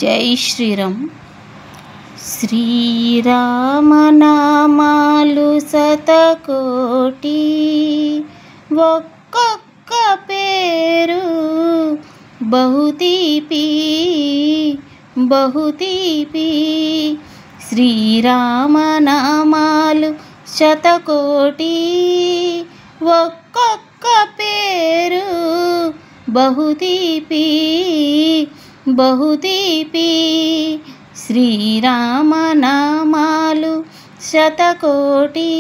జై శ్రీరామ్. శ్రీరామనామాలు శతకోటి, ఒక్కొక్క పేరు బహుతీపి బహుతీపి. శ్రీరామనామాలు శతకోటి, ఒక్కొక్క పేరు బహుతీపి బహుతీపి. శ్రీరామనామాలు శతకోటి.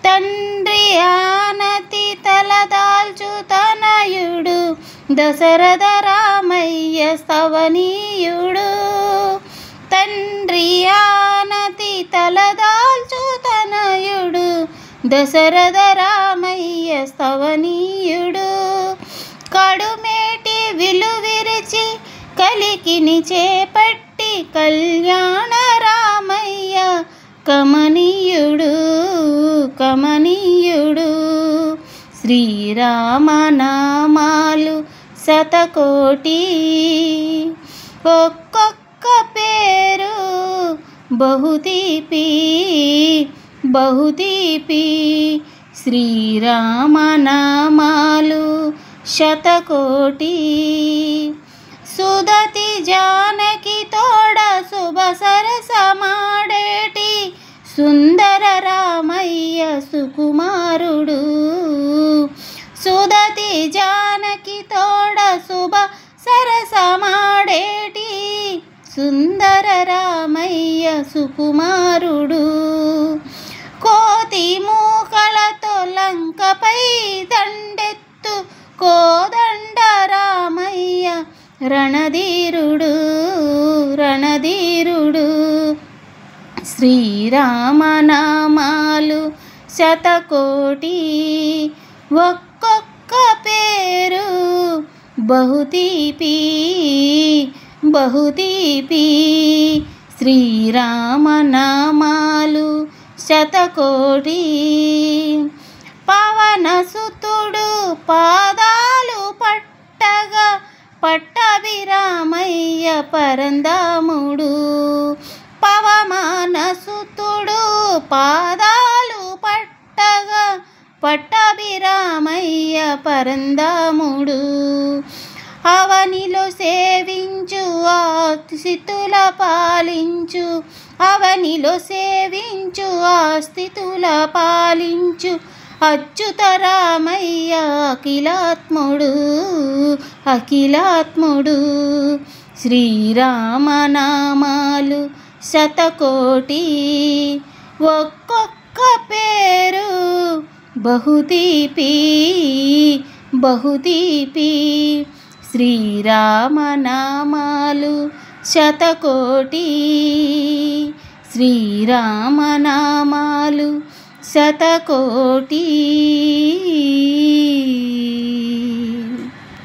తండ్రి ఆనతి తలదాల్చు తనయుడు దశరథ రామయ్య స్తవనీయుడు. తండ్రి ఆనతి తలదాల్చు తనయుడు దశరథ రామయ్య స్తవనీయుడు. కడుమేటి విలువిరిచి కలికిని చేపట్టి కళ్యాణ రామయ్య కమనీయుడు కమనీయుడు. శ్రీరామనామాలు శతకోటి, ఒక్కొక్క పేరు బహుతీపి బహుతీపి. శ్రీరామనామాలు శతకోటి. సుదతి జానకి తోడ శుభ సరసమాడేటి సుందర రామయ్య సుకుమారుడు. సుదతి జానకి తోడ శుభ సరసమాడేటి సుందర రామయ్య సుకుమారుడు. కోతి మూకలతో లంకపై దండెత్తు కోదండ రామయ్య రణధీరుడు రణధీరుడు. శ్రీరామనామాలు శతకోటి, ఒక్కొక్క పేరు బహుతీపి బహుతీపి. శ్రీరామనామాలు శతకోటి. పవనసుతుడు పాదాలు పట్టగా పట్టభిరామయ్య పరంధాముడు. పవమానసుతుడు పాదాలు పట్టగా పట్టభిరామయ్య పరంధాముడు. అవనిలో సేవించు ఆస్థితుల పాలించు, అవనిలో సేవించు ఆస్థితుల పాలించు అచ్యుత రామయ్య అఖిలాత్ముడు అఖిలాత్ముడు. శ్రీరామనామాలు శతకోటి, ఒక్కొక్క పేరు బహుతీపి బహుతీపి. శ్రీరామనామాలు శతకోటి, శ్రీరామనామాలు శతకోటి.